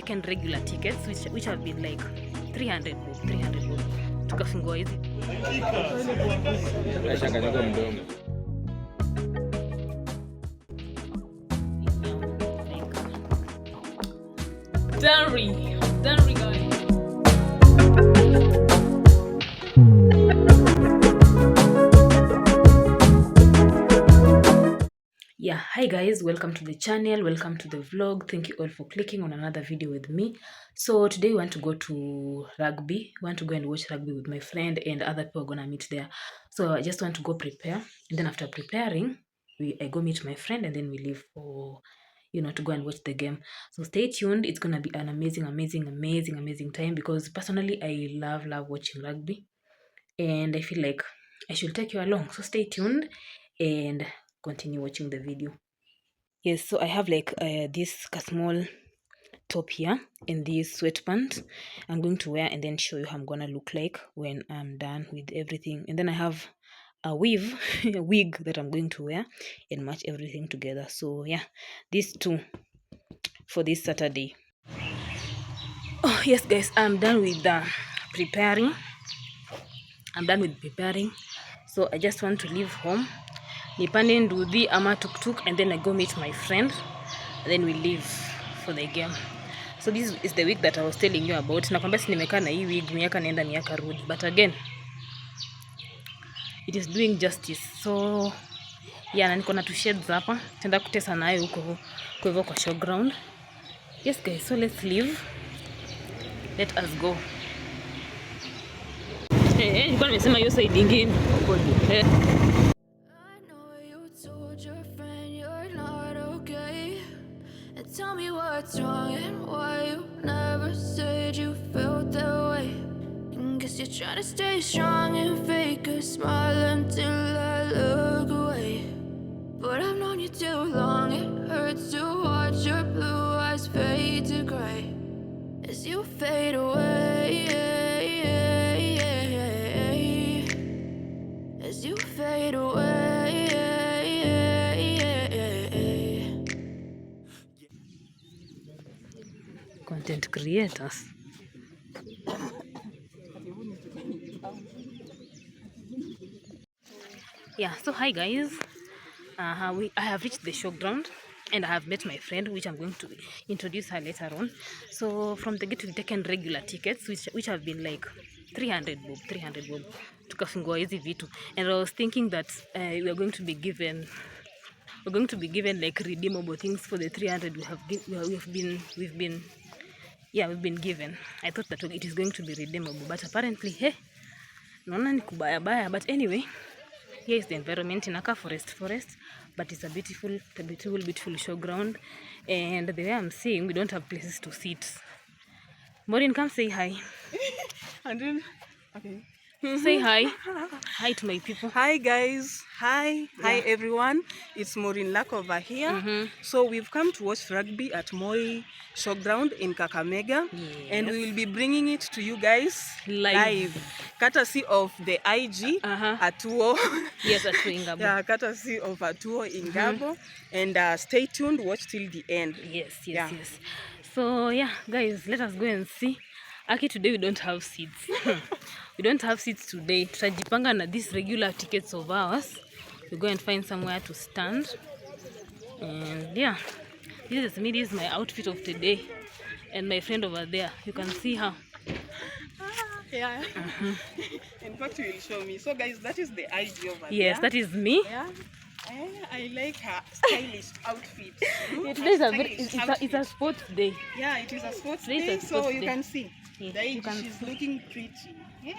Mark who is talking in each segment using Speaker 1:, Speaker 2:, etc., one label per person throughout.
Speaker 1: taken regular tickets which have been like 300 bob. Tukafungua hizi. Don't worry guys. Yeah, hi guys, welcome to the channel, welcome to the vlog. Thank you all for clicking on another video with me. So today we want to go to rugby. We want to go and watch rugby with my friend, and other people are gonna meet there. So I just want to go prepare, and then after preparing I go meet my friend, and then we leave for to go and watch the game. So stay tuned. It's gonna be an amazing time, because personally I love watching rugby, and I feel like I should take you along. So stay tuned and continue watching the video. Yes, so I have like this small top here and these sweatpants I'm going to wear, and then show you how I'm gonna look like when I'm done with everything. And then I have a wig that I'm going to wear and match everything together. So yeah, these two for this Saturday. Oh yes guys, I'm done with preparing. So I just want to leave home, nipande ndudhi ama tuk and then I go meet my friend, and then we leave for the game. So this is the week that I was telling you about. Nakwambia si nimekaa na hii wig miaka naenda miaka rudi, but again it is doing justice. So yeah, na niko na two shades hapa, tenda kutesa nayo huko kwa hivyo kwa showground. Yes guys, so let's leave. Let us go. Nilikuwa nimesema hiyo side nyingine.
Speaker 2: Tell me what's wrong and why you never said you felt that way. And guess you're trying to stay strong and fake a smile until I look away. But I've known you too long, it hurts to watch your blue eyes fade to gray as you fade away. As you fade away.
Speaker 1: Content creators. Yeah, so hi guys. I have reached the showground, and I have met my friend, which I'm going to introduce her later on. So from the gate we've taken regular tickets which have been like 300 bob. Tukafungua hizi vitu, and I was thinking that we're going to be given like redeemable things for the 300 we've been given. I thought that it is going to be redeemable, but apparently naona ni kubaya. But anyway, here is the environment. Inaka forest, but it's a beautiful showground, and the way I'm seeing, we don't have places to sit. Maureen, come say hi.
Speaker 3: And then, okay.
Speaker 1: Say hi. Hi to my people.
Speaker 3: Hi guys. Hi everyone. It's Maureen Lack over here. So we've come to watch rugby at Moi Showground in Kakamega.
Speaker 1: Yes.
Speaker 3: And we will be bringing it to you guys live. Courtesy of the IG Atuo.
Speaker 1: Yes, Atuo in Gabo.
Speaker 3: Yeah, courtesy of Atuo in Gabo. And stay tuned, watch till the end.
Speaker 1: Yes. So yeah guys, let us go and see. Aki, today we don't have seats. We don't have seats today. Tutajipanga na these regular tickets of ours. We go and find somewhere to stand. And yeah, this is me. This is my outfit of today. And my friend over there, you can see her.
Speaker 3: Yeah. In fact, you will show me. So guys, that is the IG over there.
Speaker 1: Yes, that is me.
Speaker 3: Yeah. I like her stylish outfit.
Speaker 1: Today is it's a sports day.
Speaker 3: Yeah, it is a sports
Speaker 1: day,
Speaker 3: day, so you can see.
Speaker 1: Yes,
Speaker 3: she's looking pretty. Yeah.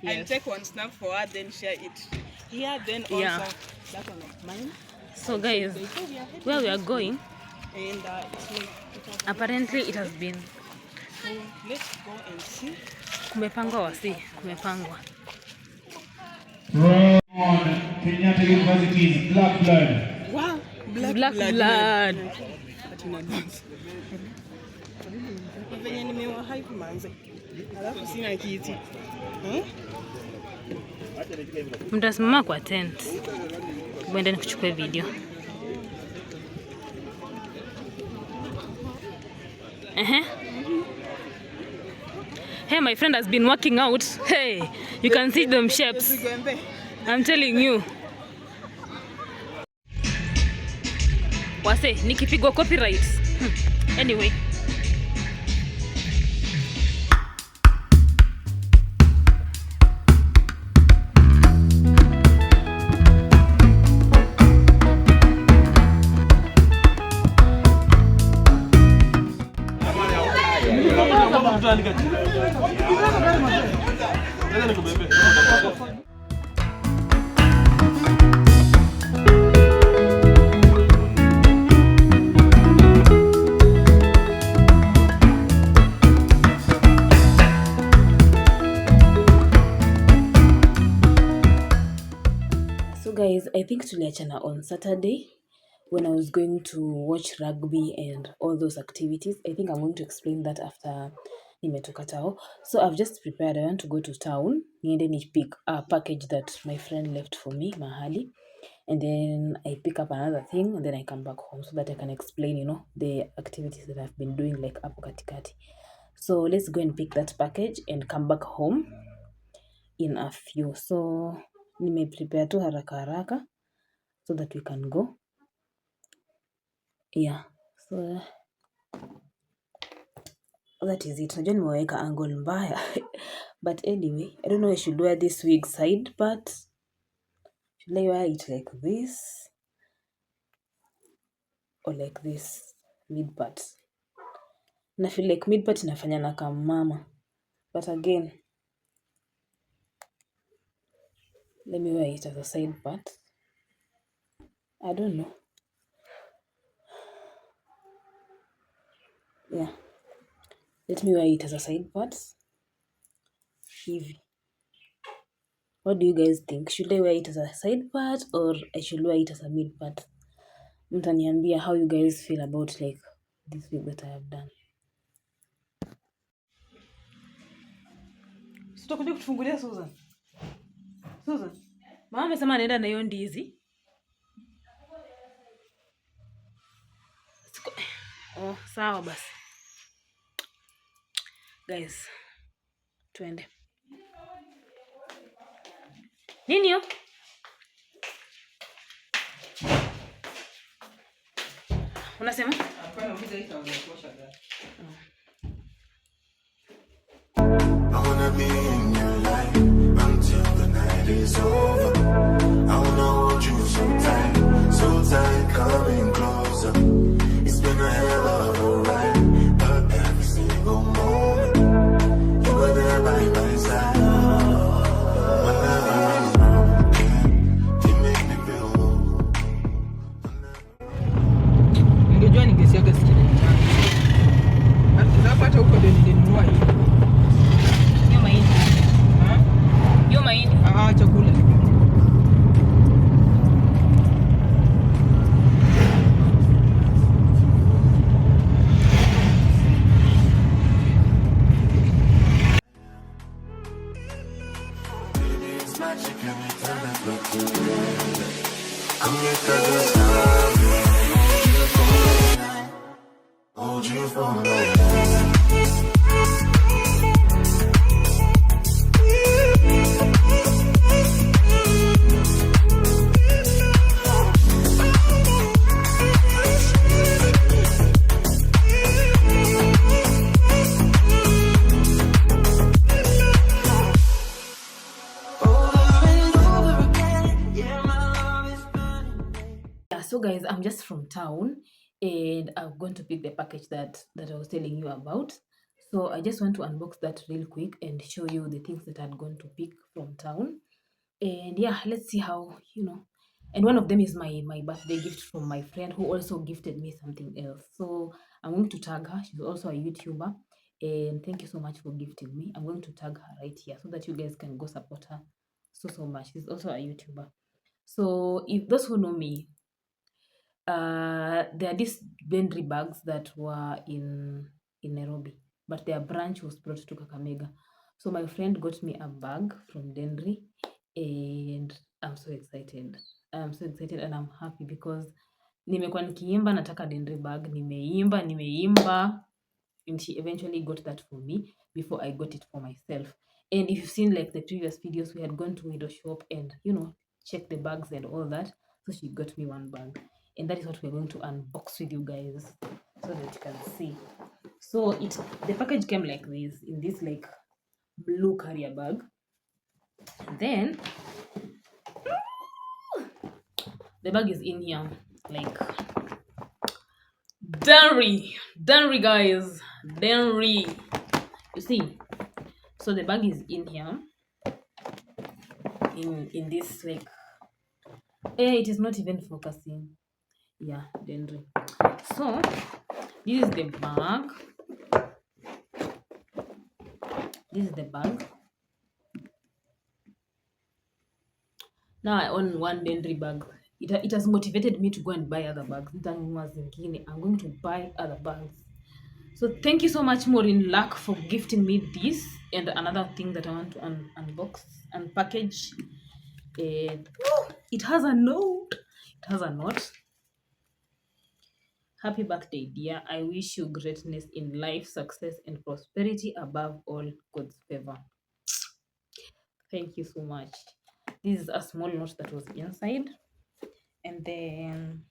Speaker 1: Yes.
Speaker 3: I'll take one snap for her, then share it here. Then also that one of mine.
Speaker 1: So guys, where we are going,
Speaker 3: and
Speaker 1: apparently it has been.
Speaker 3: So let's go and see.
Speaker 1: Kumepangwa.
Speaker 4: Kenyatta University's Black Blood.
Speaker 3: Wow,
Speaker 1: Black Blood.
Speaker 3: Venye nimewa hype manze. Alafu sina kiti.
Speaker 1: Mtasimama kwa tent. Mwende nikuchukue video. Hey, my friend has been working out. Hey, you can see them shapes. I'm telling you. Wase, nikipigwa copyright. Anyway. So guys, I think tuliachana on Saturday when I was going to watch rugby and all those activities. I think I'm going to explain that after nimetoka tao. So I've just prepared. I want to go to town. Niende ni pick a package that my friend left for me mahali. And then I pick up another thing and then I come back home so that I can explain, the activities that I've been doing like hapo katikati. So let's go and pick that package and come back home in a few. So prepare tu haraka so that we can go. Yeah, so that is it. Najua nimeweka angle mbaya. But anyway, I don't know I should wear this wig side part. Should I wear it like this? Or like this mid part? Na feel like mid part inafanya na kama mama. But again, let me wear it as a side part. I don't know. Yeah. Let me wear it as a side part. Hivi. What do you guys think? Should I wear it as a side part or I should wear it as a mid part? Mtaniambia how you guys feel about like this wig that I have done. Sitakuja kutufungulia Susan. Susan. Mama amesema anaenda na hiyo ndizi. Oh, sawa basi. Guys, tuende. Nini hiyo? Unasema? Hapana, uliza hii itaosha gari. I wanna be in your life until the night is over. I wanna hold you so tight, coming closer. It's been a hell of a ride, but every single moment you were there by my side. Whenever I'm around, you make me feel low. Ningejua ningesiaga sikini hata huko ndio nilinunua hii. Hiyo mahindi. Hiyo mahindi. Chakula. So guys, I'm just from town and I'm going to pick the package that I was telling you about. So I just want to unbox that real quick and show you the things that I'm going to pick from town. And yeah, let's see how, and one of them is my birthday gift from my friend who also gifted me something else. So I'm going to tag her. She's also a YouTuber. And thank you so much for gifting me. I'm going to tag her right here so that you guys can go support her so much. She's also a YouTuber. So if those who know me, there are these Denry bags that were in Nairobi, but their branch was brought to Kakamega. So my friend got me a bag from Denry and I'm so excited. And I'm happy because nimekuwa nikiimba nataka Denry bag, nimeimba and she eventually got that for me before I got it for myself. And if you've seen like the previous videos, we had gone to window shop and check the bags and all that. So she got me one bag, and that is what we're going to unbox with you guys so that you can see. So the package came like this, in this like blue carrier bag. And then the bag is in here, like Danry guys, Danry. You see, so the bag is in here, in this like, it is not even focusing. Yeah, Danry. So this is the bag. This is the bag. Now I own one Danry bag. It has motivated me to go and buy other bags. I'm going to buy other bags. So thank you so much, Maureen Luck, for gifting me this. And another thing that I want to unbox and package. It has a note. It has a note. Happy birthday, dear. I wish you greatness in life, success, and prosperity, above all, God's favor. Thank you so much. This is a small note that was inside. And then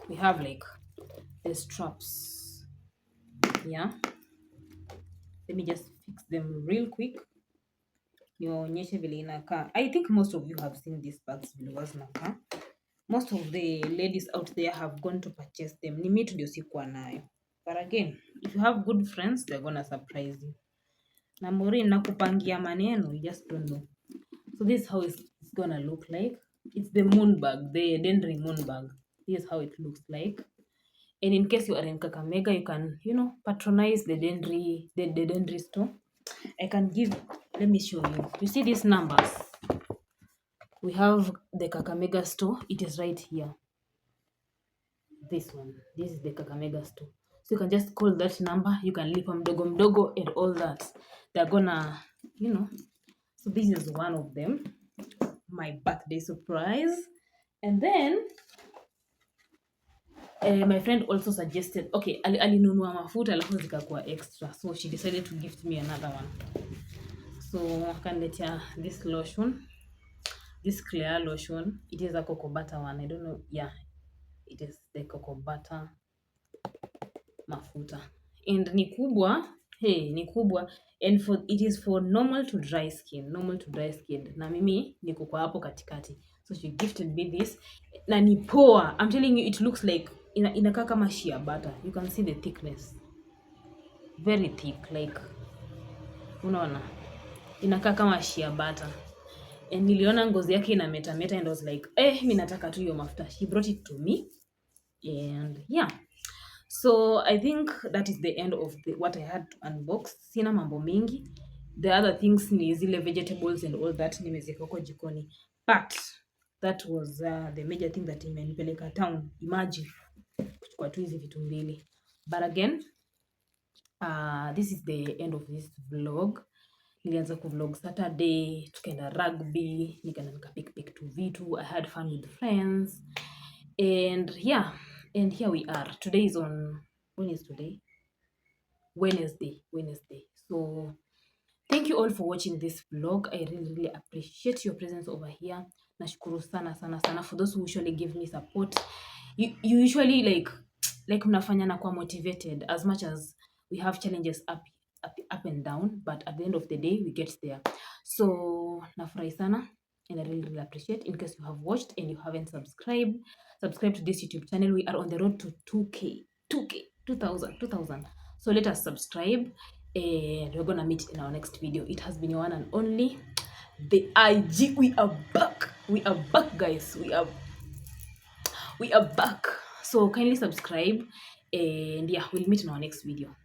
Speaker 1: we have like the straps. Yeah. Let me just fix them real quick. I think most of you have seen these bags. Most of the ladies out there have gone to purchase them. Ni mimi ndio sikuwa nayo. But again, if you have good friends, they're gonna surprise you. Na Maureen nakupangia maneno, you just don't know. So this is how it's gonna look like. It's the moon bag, the Danry moon bag. This is how it looks like. And in case you are in Kakamega, you can, patronize the Danry store. I can give, let me show you. You see these numbers? We have the Kakamega store. It is right here. This one. This is the Kakamega store. So you can just call that number. You can leave mdogo and all that. They're gonna, So this is one of them. My birthday surprise. And then my friend also suggested, okay, alinunua mafuta alafu zikakuwa extra, so she decided to gift me another one. So I can let you this lotion, this clear lotion. It is a cocoa butter one. I don't know. Yeah, it is the cocoa butter mafuta, and ni kubwa. Ni kubwa, and it is for normal to dry skin. Na mimi niko kwa hapo katikati, so she gifted me this. Na ni poa. I'm telling you, it looks like inakaa kama shea butter. You can see the thickness, very thick, like unaona inakaa kama shea butter. And niliona ngozi yake ina meta and I was like, mimi nataka tu hiyo mafuta. She brought it to me, and yeah. So I think that is the end of what I had to unbox. Sina mambo mingi. The other things ni zile vegetables and all that nimeziweka kwa jikoni. But that was the major thing that imenipeleka town. Imagine kuchukua tu hizi vitu mbili. But again, this is the end of this vlog. Nilianza kuvlog Saturday, tukaenda rugby, nikaenda nikapik tu vitu. I had fun with friends. And yeah. And here we are. Today is when is today? Wednesday. So thank you all for watching this vlog. I really appreciate your presence over here. Nashukuru sana for those who usually give me support. You usually like mnafanya na kuwa motivated, as much as we have challenges up and down, but at the end of the day we get there. So nafurahi sana. And I really appreciate. In case you have watched and you haven't subscribe to this YouTube channel. We are on the road to 2,000. So let us subscribe, and we're gonna meet in our next video. It has been your one and only, the IG. We are back, guys. We are back. So kindly subscribe, and yeah, we'll meet in our next video.